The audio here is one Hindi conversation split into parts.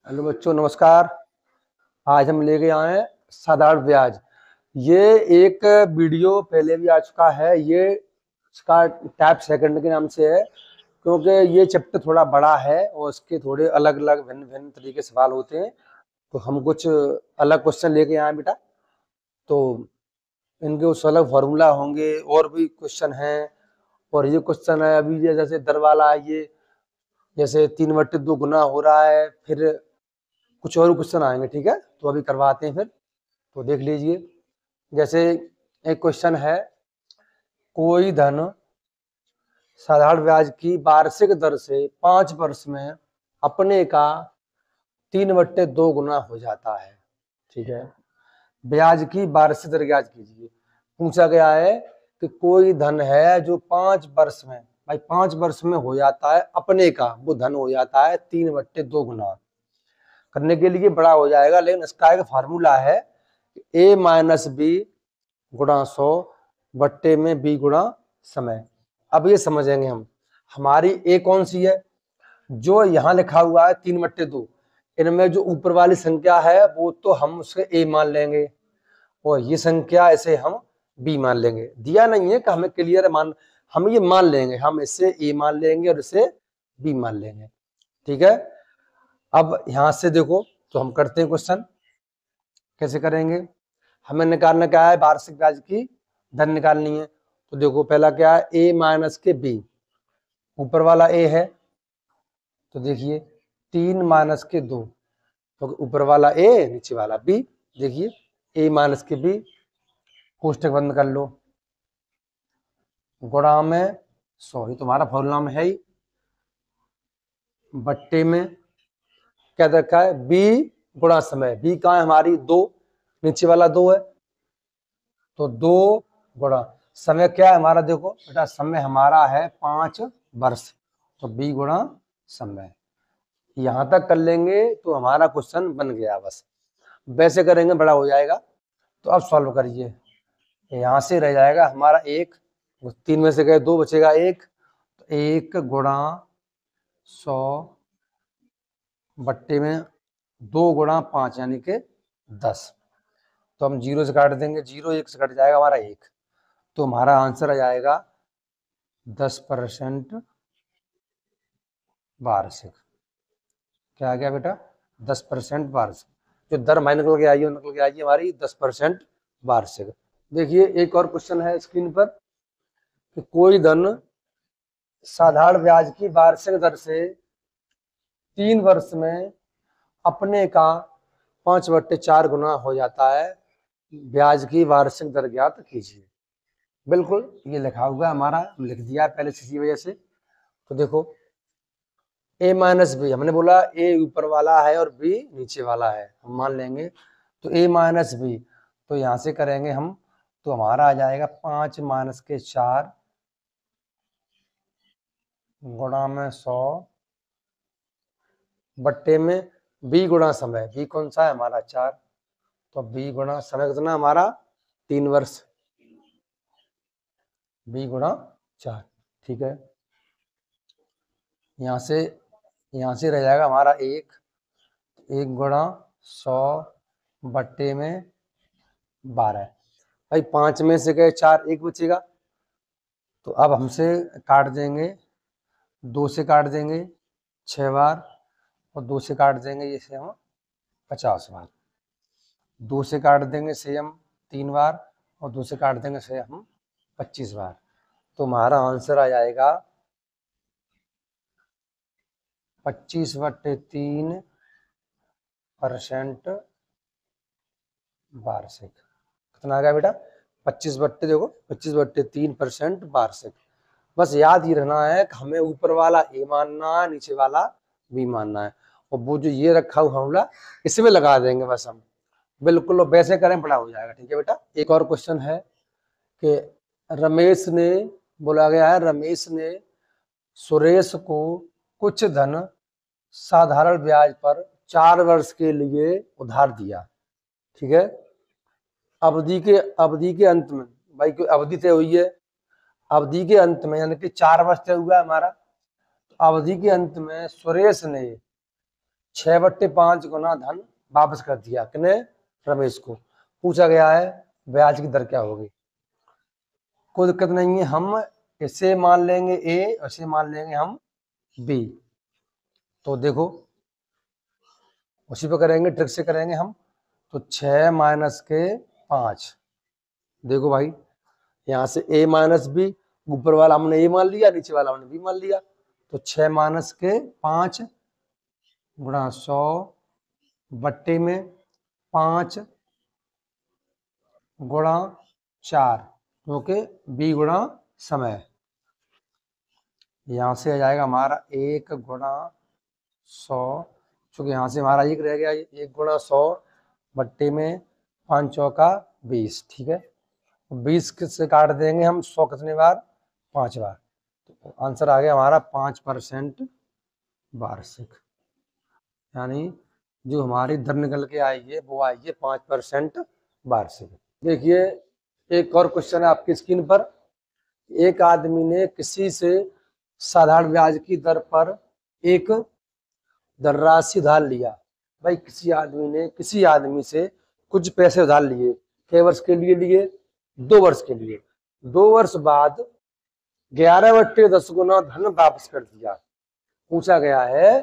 हेलो बच्चों, नमस्कार। आज हम लेके आए हैं साधारण ब्याज। ये एक वीडियो पहले भी आ चुका है। ये इसका टाइप सेकंड के नाम से है, क्योंकि ये चैप्टर थोड़ा बड़ा है और इसके थोड़े अलग अलग भिन्न भिन्न तरीके के सवाल होते हैं। तो हम कुछ अलग क्वेश्चन लेके आए बेटा। तो इनके उस अलग फॉर्मूला होंगे और भी क्वेश्चन हैं। और ये क्वेश्चन है अभी ये जैसे दर वाला है, ये जैसे 3/2 गुना हो रहा है। फिर कुछ और क्वेश्चन आएंगे, ठीक है। तो अभी करवाते हैं फिर। तो देख लीजिए, जैसे एक क्वेश्चन है, कोई धन साधारण ब्याज की वार्षिक दर से 5 वर्ष में अपने का 3/2 गुना हो जाता है, ठीक है। ब्याज की वार्षिक दर ज्ञात कीजिए। पूछा गया है कि कोई धन है जो 5 वर्ष में, भाई 5 वर्ष में हो जाता है अपने का, वो धन हो जाता है 3/2 गुना। करने के लिए बड़ा हो जाएगा, लेकिन इसका एक फार्मूला है, a माइनस बी गुणा 100 बट्टे में b गुणा समय। अब ये समझेंगे हम, हमारी a कौन सी है, जो यहाँ लिखा हुआ है 3/2। इनमें जो ऊपर वाली संख्या है वो तो हम उसके a मान लेंगे, और ये संख्या इसे हम b मान लेंगे। दिया नहीं है कि हमें क्लियर मान, हम ये मान लेंगे, हम इसे a मान लेंगे और इसे b मान लेंगे, ठीक है। अब यहां से देखो, तो हम करते हैं क्वेश्चन। कैसे करेंगे, हमें निकालना क्या है, वार्षिक ब्याज की दर निकालनी है। तो देखो पहला क्या है, a माइनस के b। ऊपर वाला a है, तो देखिए 3 माइनस के 2, तो ऊपर वाला a नीचे वाला b। देखिए a माइनस के b, कोष्टक बंद कर लो, गुणा में 100, ही तुम्हारा फॉर्मूला में है ही, बट्टे में क्या रखा है, b गुणा समय। b कहाँ है हमारी, 2, नीचे वाला 2 है, तो 2 गुणा समय क्या है हमारा, देखो बेटा समय हमारा है 5 वर्ष, तो b गुणा समय। यहां तक कर लेंगे तो हमारा क्वेश्चन बन गया। बस वैसे करेंगे बड़ा हो जाएगा। तो अब सॉल्व करिए, यहां से रह जाएगा हमारा 1, 3 में से गए 2, बचेगा 1, तो 1 गुणा 100 बट्टे में 2 गुणा 5 यानी कि 10। तो हम 0 से काट देंगे, 0 1 से कट जाएगा हमारा 1, तो हमारा आंसर आ जाएगा 10% वार्षिक। क्या आ गया बेटा, 10% वार्षिक। जो दर माइनस निकल के आई है, निकल के आई है हमारी 10% वार्षिक। देखिए एक और क्वेश्चन है स्क्रीन पर, कि कोई धन साधारण ब्याज की वार्षिक दर से 3 वर्ष में अपने का 5/4 गुना हो जाता है, ब्याज की वार्षिक दर ज्ञात कीजिए। बिल्कुल ये लिखा हुआ हमारा, लिख दिया पहले से इसी वजह से। तो देखो a माइनस बी, हमने बोला a ऊपर वाला है और b नीचे वाला है, हम मान लेंगे। तो a माइनस बी, तो यहां से करेंगे हम, तो हमारा आ जाएगा 5 माइनस के 4 गुणा में 100 बट्टे में b गुणा समय। b कौन सा है हमारा 4, तो b गुणा समय कितना हमारा 3 वर्ष, b गुणा 4, ठीक है। यहाँ से रह जाएगा हमारा 1 गुणा 100 बट्टे में 12। भाई 5 में से गए 4, 1 बचेगा, तो अब हमसे काट देंगे, 2 से काट देंगे 6 बार, और 2 से काट देंगे इसे हम 50 बार, 2 से काट देंगे से हम 3 बार, और 2 से काट देंगे से हम 25 बार। तो हमारा आंसर आ जाएगा 25/3% वार्षिक। कितना आ गया बेटा, 25 बट्टे, देखो 25/3% वार्षिक। बस याद ही रहना है कि हमें ऊपर वाला ए मानना है, नीचे वाला बी मानना है, और वो जो ये रखा हुआ फॉर्मूला इसमें लगा देंगे बस हम। बिल्कुल वैसे करें बड़ा हो जाएगा, ठीक है बेटा। एक और क्वेश्चन है कि रमेश ने, बोला गया है रमेश ने सुरेश को कुछ धन साधारण ब्याज पर 4 वर्ष के लिए उधार दिया, ठीक है। अवधि के अंत में, भाई कोई अवधि तय हुई है, अवधि के अंत में यानी कि 4 वर्ष तय हुआ है हमारा, तो अवधि के अंत में सुरेश ने 6/5 गुना धन वापस कर दिया किने? रमेश को। पूछा गया है ब्याज की दर क्या होगी। कोई दिक्कत नहीं है, हम इसे मान लेंगे ए और इसे मान लेंगे हम बी। तो देखो उसी पे करेंगे, ट्रिक से करेंगे हम। तो 6 माइनस के 5, देखो भाई यहाँ से a माइनस बी, ऊपर वाला हमने a मान लिया, नीचे वाला हमने b मान लिया। तो 6 माइनस के 5 गुणा 100 बट्टे में 5 गुणा 4, क्योंकि b गुणा समय। यहाँ से आ जाएगा हमारा 1 गुणा 100, चूंकि यहाँ से हमारा 1 रह गया, 1 गुणा 100 बट्टे में 5 चौका 20, ठीक है। 20 से काट देंगे हम 100 कितने बार? 5 बार। तो आंसर आ गया हमारा 5% वार्षिक, यानी जो हमारी दर निकल के आई है वो आई है 5% वार्षिक। देखिए एक और क्वेश्चन है आपकी स्क्रीन पर। एक आदमी ने किसी से साधारण ब्याज की दर पर एक धनराशि उधार लिया। भाई किसी आदमी ने किसी आदमी से कुछ पैसे उधार लिए, कई वर्ष के लिए लिए? 2 वर्ष के लिए। 2 वर्ष बाद 11/10 गुना धन वापस कर दिया। पूछा गया है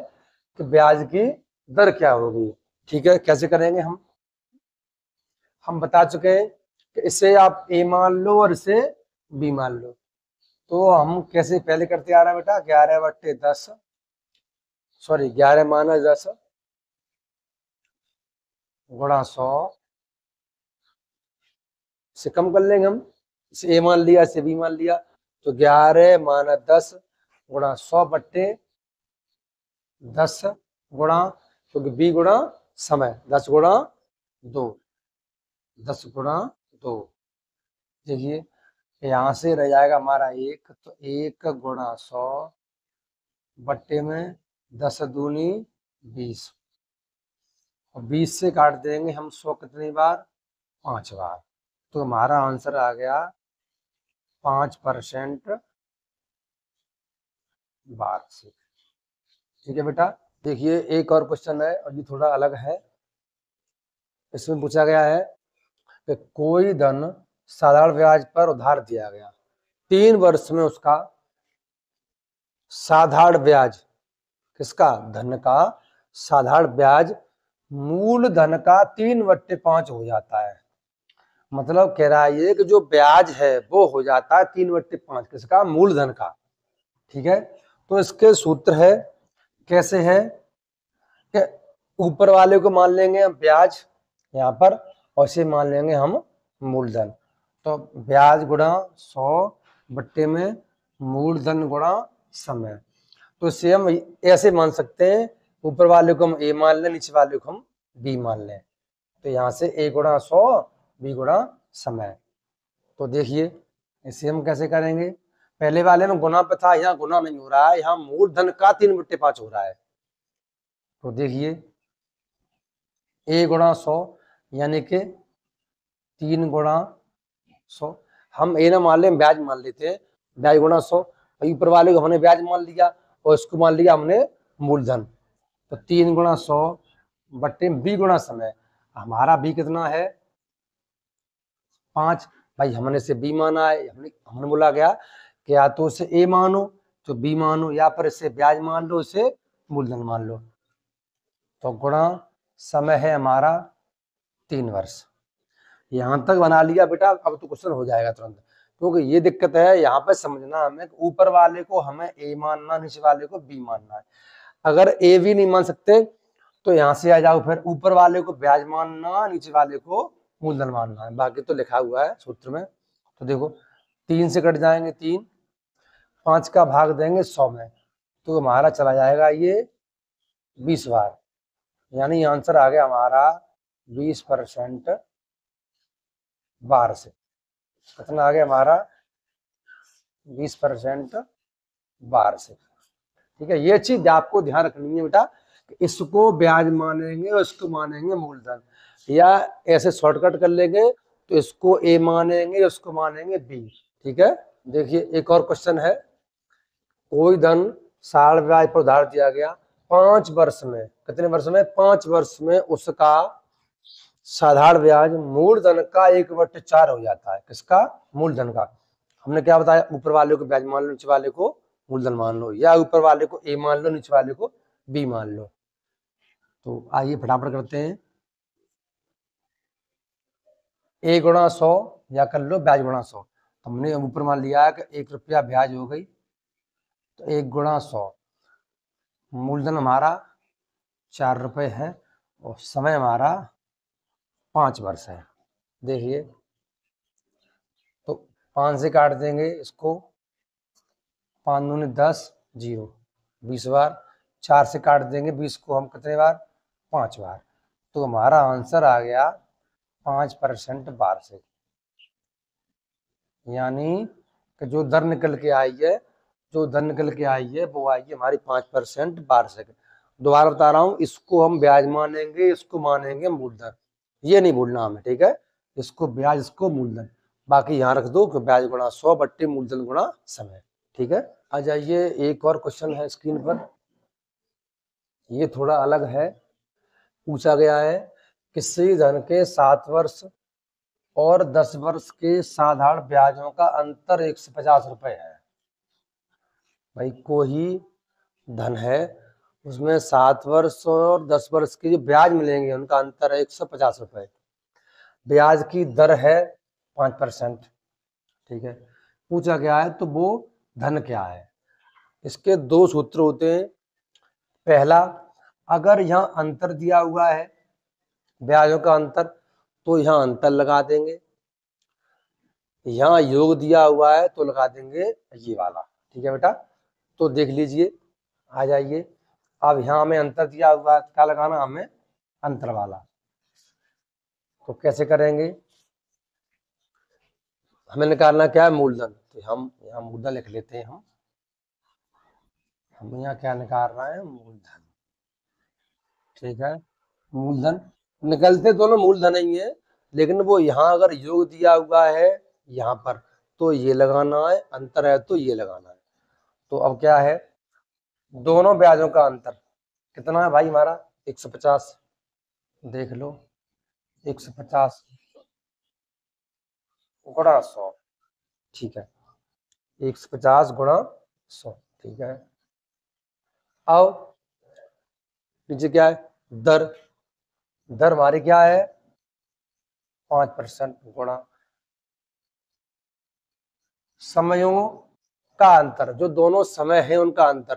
कि ब्याज की दर क्या होगी। ठीक है, कैसे करेंगे हम बता चुके हैं कि इसे आप ए मान लो और इसे बी मान लो। तो हम कैसे पहले करते आ रहे हैं बेटा, 11/10 सॉरी 11 माइनस 10 गुणा 100 से कम कर लेंगे हम। इसे ए मान लिया, इसे बी मान लिया। तो 11 माइनस 10 गुणा 100 बट्टे 10 गुणा, क्योंकि बी गुणा समय, 10 गुणा 2, 10 गुणा 2। देखिए यहाँ से रह जाएगा हमारा 1, तो 1 गुणा 100 बट्टे में 10 दूनी 20, और 20 से काट देंगे हम 100 कितनी बार? 5 बार। तो हमारा आंसर आ गया 5% वार्षिक। ठीक है बेटा। देखिए एक और क्वेश्चन है और ये थोड़ा अलग है। इसमें पूछा गया है कि कोई धन साधारण ब्याज पर उधार दिया गया, 3 वर्ष में उसका साधारण ब्याज, किसका? धन का साधारण ब्याज मूल धन का 3/5 हो जाता है। मतलब कह रहा है ये कि जो ब्याज है वो हो जाता है 3/5 किसका? मूल धन का। ठीक है, तो इसके सूत्र है, कैसे है कि ऊपर वाले को मान लेंगे हम ब्याज यहाँ पर, और इसे मान लेंगे हम मूलधन। तो ब्याज गुणा 100 बट्टे में मूलधन गुणा समय। तो इसे हम ऐसे मान सकते हैं, ऊपर वाले को हम ए मान लें, नीचे वाले को हम बी मान लें। तो यहाँ से ए गुणा 100 बी गुणा समय। तो देखिए इसे हम कैसे करेंगे, पहले वाले में गुना पे था, यहाँ गुना नहीं हो रहा है, यहाँ मूलधन का 3/5 हो रहा है। तो देखिए ए गुणा 100 यानी कि 3 गुणा 100, हम ए ना मान लें ब्याज मान लेते हैं, ब्याज गुणा 100, ऊपर वाले को हमने ब्याज मान लिया और इसको मान लिया हमने मूलधन। तो 3 गुणा 100 बट्टे बी गुणा समय। हमारा बी कितना है? 5। भाई हमने से बी माना है, हमने बोला गया कि या तो इसे ए मानो तो बी मानो, या फिर इसे ब्याज मान लो, इसे मूलधन मान लो। तो गुणा समय है हमारा 3 वर्ष। यहां तक बना लिया बेटा, अब तो क्वेश्चन हो जाएगा तुरंत, क्योंकि ये दिक्कत है यहाँ पे समझना हमें, ऊपर वाले को हमें ए मानना, नीचे वाले को बी मानना है। अगर ए भी नहीं मान सकते तो यहाँ से आ जाओ, फिर ऊपर वाले को ब्याज मानना, नीचे वाले को मूलधन मानना है, बाकी तो लिखा हुआ है सूत्र में। तो देखो 3 से कट जाएंगे 3, 5 का भाग देंगे 100 में, तो हमारा चला जाएगा ये 20 बार, यानी आंसर आ गया हमारा 20% वार्षिक। कितना आ गया हमारा? 20% वार्षिक। ठीक है, ये चीज आपको ध्यान रखनी है बेटा, इसको ब्याज मानेंगे और इसको मानेंगे मूलधन, या ऐसे शॉर्टकट कर लेंगे तो इसको ए मानेंगे, इसको मानेंगे बी। ठीक है, देखिए एक और क्वेश्चन है। कोई धन साधारण ब्याज पर उधार दिया गया 5 वर्ष में, कितने वर्ष में? 5 वर्ष में उसका साधारण ब्याज मूलधन का 1/4 हो जाता है। किसका? मूलधन का। हमने क्या बताया? ऊपर वाले को ब्याज मान लो, नीचे वाले को मूलधन मान लो, या ऊपर वाले को ए मान लो, नीचे वाले को बी मान लो। तो आइए फटाफट करते हैं। ए गुणा 100 या कर लो ब्याज गुणा 100। हमने ऊपर मान लिया है कि 1 रुपया ब्याज हो गई, तो 1 गुणा 100। मूलधन हमारा 4 रुपये है और समय हमारा 5 वर्ष है। देखिए, तो 5 से काट देंगे इसको, 5 दूनी 10, 0, 20 बार। 4 से काट देंगे 20 को हम कितने बार? 5 बार। तो हमारा आंसर आ गया 5% वार्षिक। यानी कि जो दर निकल के आई है, वो आई है हमारी 5% वार्षिक। दोबारा बता रहा हूं, इसको हम ब्याज मानेंगे, इसको मानेंगे मूलधन। ये नहीं भूलना हमें, ठीक है? इसको ब्याज, इसको मूलधन। बाकी यहाँ रख दो कि ब्याज गुणा 100 बट्टे मूलधन गुणा समय। ठीक है, आ जाइए, एक और क्वेश्चन है स्क्रीन पर। ये थोड़ा अलग है। पूछा गया है किसी धन के 7 वर्ष और 10 वर्ष के साधारण ब्याजों का अंतर 150 रुपए है। भाई कोई धन है, उसमें 7 वर्ष और 10 वर्ष के जो ब्याज मिलेंगे उनका अंतर है 150 रुपए। ब्याज की दर है 5%। ठीक है, पूछा गया है तो वो धन क्या है? इसके 2 सूत्र होते हैं। पहला, अगर यहाँ अंतर दिया हुआ है ब्याजों का अंतर, तो यहाँ अंतर लगा देंगे। यहाँ योग दिया हुआ है तो लगा देंगे ये वाला। ठीक है बेटा, तो देख लीजिए, आ जाइए। अब यहाँ हमें अंतर दिया हुआ है, क्या लगाना? हमें अंतर वाला। तो कैसे करेंगे? हमें निकालना क्या है? मूलधन। तो हम यहाँ मूलधन लिख लेते हैं। हम यहाँ क्या निकाल रहे हैं? मूलधन। ठीक है, मूलधन निकलते दोनों मूलधन ही है, लेकिन वो यहाँ अगर योग दिया हुआ है यहाँ पर, तो ये लगाना है, अंतर है तो ये लगाना है। तो अब क्या है? दोनों ब्याजों का अंतर कितना है भाई? हमारा 150। देख लो, 150 गुणा 100। ठीक है, 150 गुणा 100। ठीक है, आओ नीचे क्या है? दर। दर हमारी क्या है? 5% गुणा समयों का अंतर, जो दोनों समय है उनका अंतर।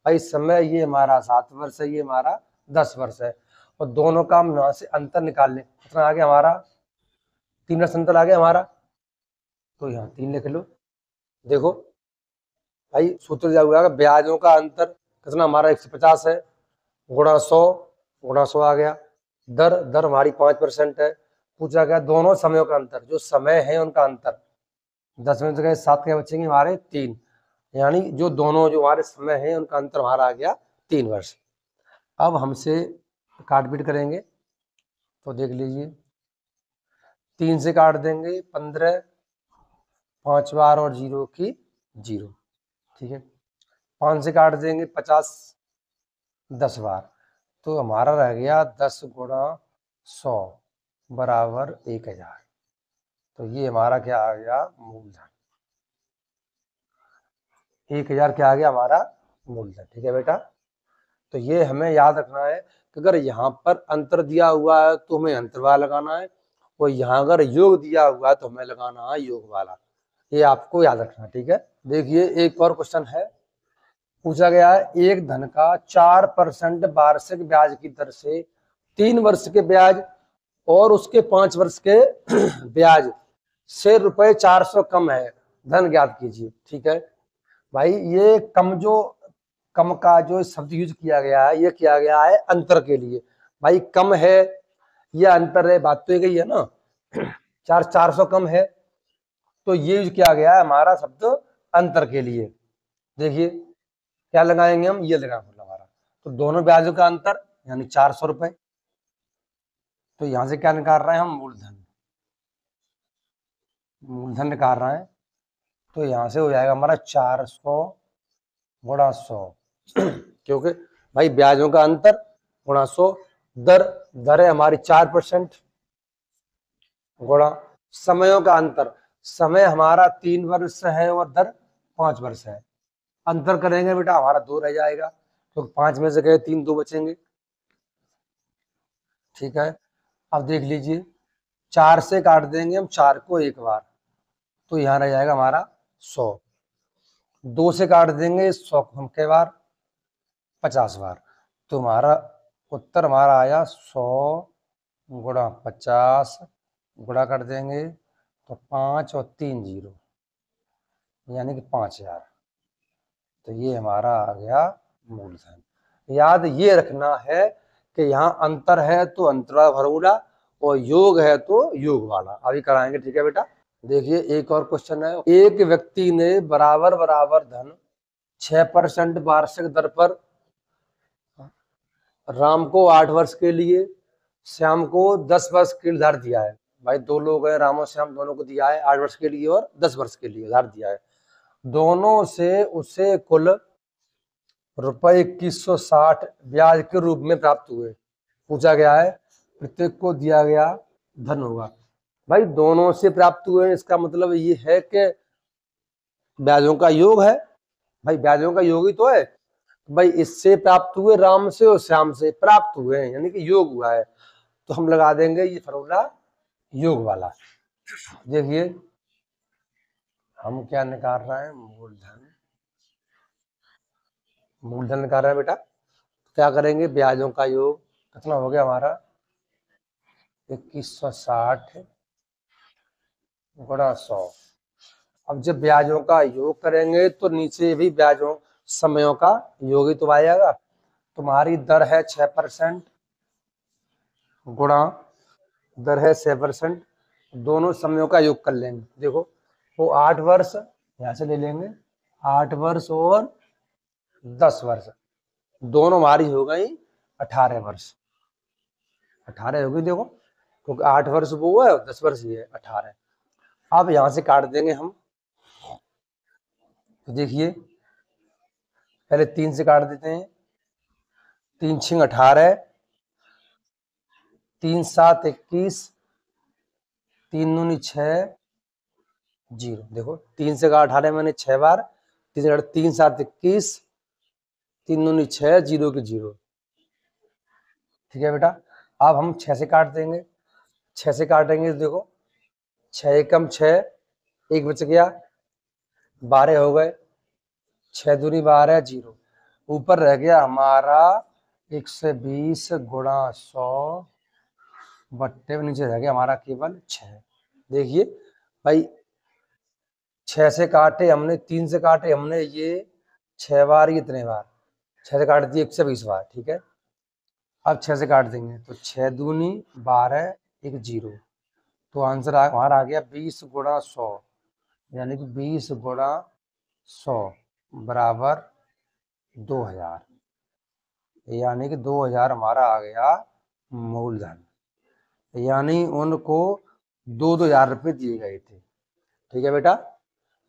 भाई समय ये हमारा 7 वर्ष है, ये हमारा 10 वर्ष है, और दोनों का हम यहाँ से अंतर निकाल लें। कितना आ गया हमारा? 3 वर्ष अंतर आ गया हमारा, तो यहाँ 3 लिख लो। देखो भाई, सूत्र दिया हुआ है ब्याजों का अंतर कितना हमारा? 150 है, गुणा 100, गुणा 100 आ गया। दर हमारी 5% है। पूछा गया दोनों समयों का अंतर, जो समय है उनका अंतर। 10 में से गए 7 के बचेंगे हमारे 3, यानी जो दोनों जो हमारे समय है उनका अंतर हमारा आ गया 3 वर्ष। अब हमसे काट पीट करेंगे, तो देख लीजिए, 3 से काट देंगे 15, 5 बार और 0 की 0। ठीक है, 5 से काट देंगे 50, 10 बार। तो हमारा रह गया 10 गुणा 100 बराबर 1000। तो ये हमारा क्या आ गया? मूलधन। 1000 क्या आ गया हमारा? मूलधन। ठीक है बेटा, तो ये हमें याद रखना है कि अगर यहाँ पर अंतर दिया हुआ है तो हमें अंतर वाला लगाना है, और यहाँ अगर योग दिया हुआ है तो हमें लगाना है योग वाला। ये आपको याद रखना। ठीक है, देखिए एक और क्वेश्चन है। पूछा गया है एक धन का 4% वार्षिक ब्याज की दर से 3 वर्ष के ब्याज और उसके 5 वर्ष के ब्याज से ₹400 कम है, धन ज्ञात कीजिए। ठीक है भाई, ये कम का जो शब्द यूज किया गया है, ये किया गया है अंतर के लिए। भाई कम है या अंतर है, बात तो गई है ना। 400 कम है, तो ये यूज किया गया है हमारा शब्द अंतर के लिए। देखिए क्या लगाएंगे हम? ये लगाएंगे हमारा, तो दोनों ब्याजों का अंतर यानी 400 रुपए। तो यहां से क्या निकाल रहे हैं हम? मूलधन। मूलधन निकाल रहे हैं, तो यहां से हो जाएगा हमारा 400 गुणा 100 क्योंकि भाई ब्याजों का अंतर गुणा 100, दर है हमारी 4% गुणा समयों का अंतर, समय हमारा 3 वर्ष है और दर 5 वर्ष है। अंतर करेंगे बेटा हमारा 2 रह जाएगा, तो 5 में से गए 3, 2 बचेंगे। ठीक है, अब देख लीजिए 4 से काट देंगे हम 4 को एक बार, तो यहाँ रह जाएगा हमारा 100। 2 से काट देंगे 100 को हम कई बार, 50 बार। तो हमारा उत्तर हमारा आया 100 गुणा 50, गुणा कर देंगे तो 5 और 3 जीरो, यानी कि 5000। तो ये हमारा आ गया मूलधन। याद ये रखना है कि यहाँ अंतर है तो अंतर वाला फॉर्मूला, और योग है तो योग वाला अभी कराएंगे। ठीक है बेटा, देखिए एक और क्वेश्चन है। एक व्यक्ति ने बराबर बराबर धन 6% वार्षिक दर पर राम को 8 वर्ष के लिए, श्याम को 10 वर्ष के लिए उधार दिया है। भाई 2 लोग हैं, राम और श्याम दोनों को दिया है 8 वर्ष के लिए और 10 वर्ष के लिए उधार दिया है। दोनों से उसे कुल रुपए 2160 ब्याज के रूप में प्राप्त हुए। पूछा गया है प्रत्येक को दिया गया धन होगा। भाई दोनों से प्राप्त हुए, इसका मतलब ये है कि ब्याजों का योग है। भाई ब्याजों का योग ही तो है। भाई इससे प्राप्त हुए, राम से और श्याम से प्राप्त हुए हैं, यानी कि योग हुआ है, तो हम लगा देंगे ये फॉर्मूला योग वाला। देखिए हम क्या निकाल रहे हैं, मूलधन। मूलधन निकाल रहे हैं बेटा, क्या करेंगे, ब्याजों का योग कितना हो गया हमारा 2160 गुणा 100। अब जब ब्याजों का योग करेंगे तो नीचे भी ब्याजों समयों का योग ही तो आएगा। तुम्हारी दर है 6% गुणा दर है 6%, दोनों समयों का योग कर लेंगे। देखो वो 8 वर्ष यहाँ से ले लेंगे, 8 वर्ष और 10 वर्ष, दोनों हमारी हो गई 18 वर्ष। 18 हो गई देखो, क्योंकि 8 वर्ष वो है और 10 वर्ष ये है 18। अब यहां से काट देंगे हम, तो देखिए पहले 3 से काट देते हैं, 3 छिंग 18, 3 7 21, 3 दूनी 6 जीरो। देखो 3 से काट 18 मैंने 6 बार, 3 7 21, 3 दूनी 6 जीरो की जीरो। ठीक है बेटा, अब हम 6 से काट देंगे, 6 से काटेंगे तो देखो 6 एकम 6, एक बच गया, 12 हो गए, 6 दूनी 12 जीरो, ऊपर रह गया हमारा 120 गुणा 100 बट्टे में, नीचे रह गया हमारा केवल 6। देखिए भाई 6 से काटे हमने, 3 से काटे हमने ये 6 बार, ये इतने बार 6 से काट दिए 120 बार। ठीक है, अब 6 से काट देंगे तो 6 दूनी 12, एक जीरो, तो आंसर हमारा आ गया 20 गुणा 100, यानी कि 20 गुणा 100 बराबर 2000, यानी कि 2000 हमारा आ गया मूलधन। यानी उनको 2,000 रुपये दिए गए थे। ठीक है बेटा,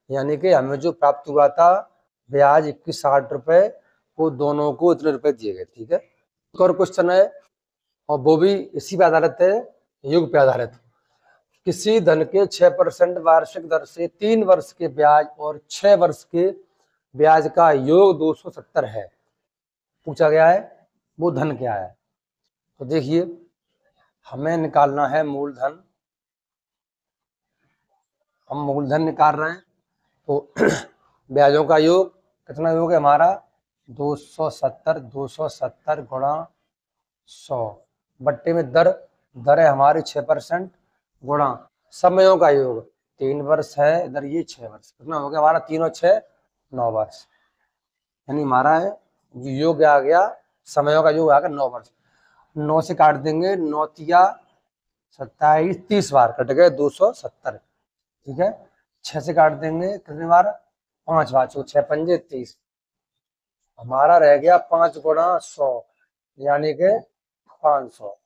यानी कि हमें जो प्राप्त हुआ था ब्याज 2160 रुपये, वो दोनों को इतने रुपए दिए गए। ठीक है, एक और क्वेश्चन है और वो भी इसी पे आधारित है, योग पे आधारित। किसी धन के 6% वार्षिक दर से 3 वर्ष के ब्याज और 6 वर्ष के ब्याज का योग 270 है। पूछा गया है वो धन क्या है। तो देखिए हमें निकालना है मूलधन, हम मूलधन निकाल रहे हैं, तो ब्याजों का योग कितना योग है हमारा 270 गुणा 100 बट्टे में दर है हमारी 6% गुणा समयों का योग 3 वर्ष है, इधर ये 6 वर्ष, कितना हो गया हमारा 3 और 6 9 वर्ष, यानी हमारा योग आ गया, समयों का योग आ गया 9 वर्ष। 9 से काट देंगे, 9 तिया 27, 30 बार कट गए 270। ठीक है, 6 से काट देंगे कितनी बार, 5 बार, 6 पंजे 30, हमारा रह गया 5 गुणा 100, यानी कि 500।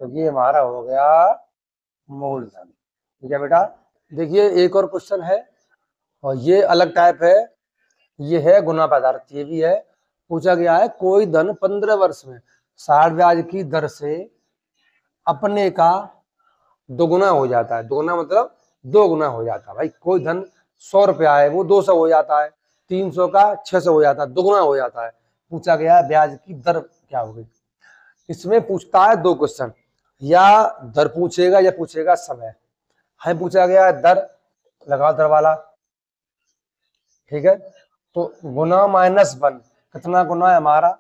तो ये हमारा हो गया मूलधन। ठीक है बेटा, देखिए एक और क्वेश्चन है और ये अलग टाइप है, ये है गुना पे आधारित, ये भी है पूछा गया है कोई धन 15 वर्ष में 60 ब्याज की दर से अपने का दोगुना हो जाता है। दोगुना मतलब 2 गुना हो जाता है। भाई कोई धन 100 रुपया है वो 200 हो जाता है, 300 का 600 हो जाता है, दोगुना हो जाता है। पूछा गया है ब्याज की दर क्या होगी। इसमें पूछता है 2 क्वेश्चन, या दर पूछेगा या पूछेगा समय। हमें पूछा गया है दर, लगाओ दर वाला, ठीक है। तो गुना -1 कितना गुना है हमारा,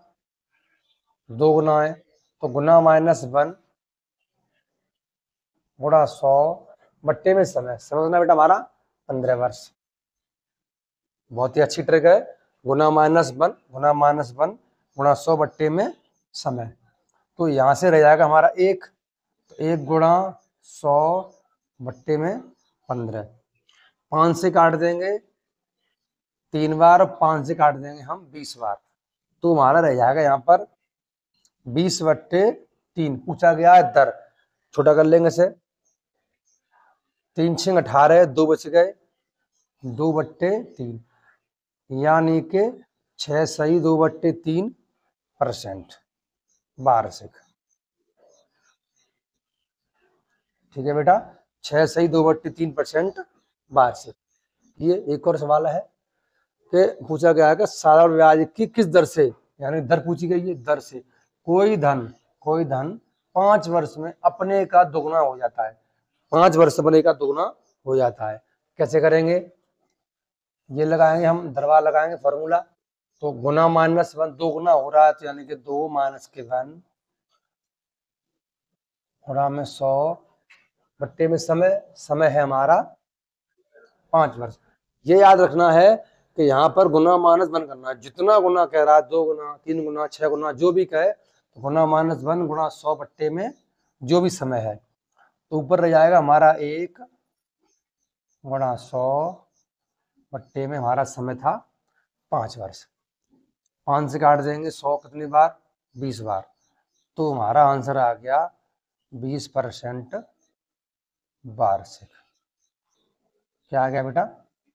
2 गुना है। तो गुना -1 गुणा 100 बट्टे में समय, समझना बेटा हमारा 15 वर्ष। बहुत ही अच्छी ट्रिक है। गुना -1 गुणा 100 बट्टे में समय। तो यहां से रह जाएगा हमारा 1, तो 1 गुणा 100 बट्टे में 15। 5 से काट देंगे 3 बार, 5 से काट देंगे हम 20 बार। तो हमारा रह जाएगा यहाँ पर 20/3। पूछा गया है दर, छोटा कर लेंगे से, 3 6 18, 2 बच गए, 2/3, यानी के 6 सही 2/3% वार्षिक। ठीक है बेटा, 6 सही 2/3% वार्षिक। ये एक और सवाल है कि पूछा गया है कि साधारण ब्याज की किस दर से, यानी दर पूछी गई है, दर से कोई धन 5 वर्ष में अपने का दोगुना हो जाता है। 5 वर्ष अपने का दोगुना हो जाता है। कैसे करेंगे, ये लगाएंगे हम, दरवा लगाएंगे फॉर्मूला। तो गुना -1 2 गुना हो रहा है, तो यानी कि 2 - 1 गुणा में 100 बट्टे में समय है हमारा 5 वर्ष। ये याद रखना है कि यहाँ पर गुना -1 करना है। जितना गुना कह रहा है, 2 गुना 3 गुना 6 गुना जो भी कहे, तो गुना -1 गुणा 100 बट्टे में जो भी समय है। तो ऊपर रह जाएगा हमारा 1 गुणा 100 बट्टे में हमारा समय था 5 वर्ष। 5 से काट देंगे 100 कितनी बार, 20 बार। तो हमारा आंसर आ गया 20% वार्षिक। क्या आ गया बेटा,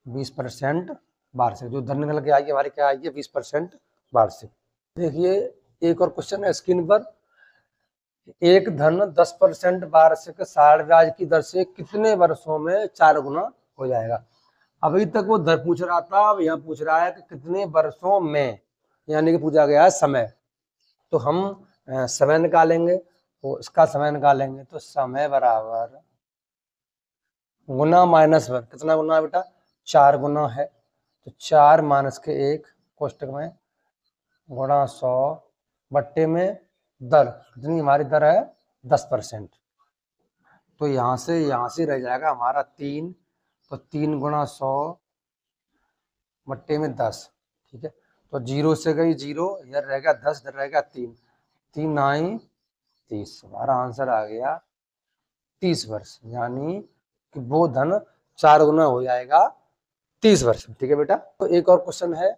20% वार्षिक। जो दर निकल के आएगी हमारी क्या आएगी, 20% वार्षिक। देखिए एक और क्वेश्चन है स्क्रीन पर, एक धन 10% वार्षिक 60 ब्याज की दर से कितने वर्षों में 4 गुना हो जाएगा। अभी तक वो दर पूछ रहा था, अब यहाँ पूछ रहा है कि कितने वर्षों में, यानी कि पूछा गया है समय। तो हम समय निकालेंगे, तो इसका समय निकालेंगे, तो समय बराबर गुना -1, कितना गुना है बेटा, 4 गुना है। तो 4 - 1 कोष्टक में गुणा 100 बट्टे में दर, कितनी हमारी दर है 10%। तो यहाँ से रह जाएगा हमारा 3, तो 3 गुणा 100 बट्टे में 10। ठीक है, तो 0 से गई 0, इधर रहेगा 10, इधर रहेगा 3, 3 9 30। हमारा आंसर आ गया 30 वर्ष, यानी कि वो धन 4 गुना हो जाएगा 30 वर्ष में। ठीक है बेटा, तो एक और क्वेश्चन है,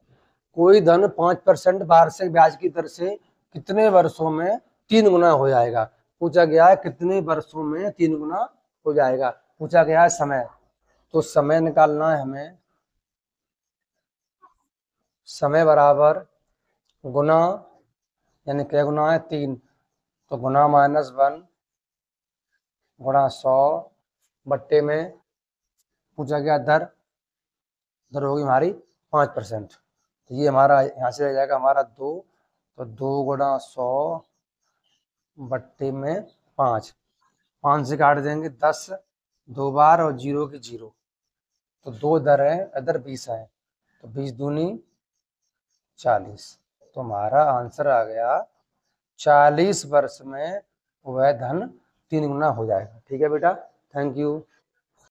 कोई धन 5% वार्षिक ब्याज की दर से कितने वर्षों में 3 गुना हो जाएगा। पूछा गया है कितने वर्षों में 3 गुना हो जाएगा। पूछा गया है समय, तो समय निकालना है हमें। समय बराबर गुना, यानी क्या गुना है 3, तो गुना -1 गुणा 100 बट्टे में पूछा गया दर होगी हमारी 5%। तो ये हमारा यहाँ से रह जाएगा हमारा 2, तो 2 गुणा 100 बट्टे में 5, 5 से काट देंगे 10 2 बार, और 0 की 0, तो 2 दर है, इधर 20 है, तो 20 दूनी 40। तो हमारा आंसर आ गया 40 वर्ष में वह धन 3 गुना हो जाएगा। ठीक है बेटा, थैंक यू।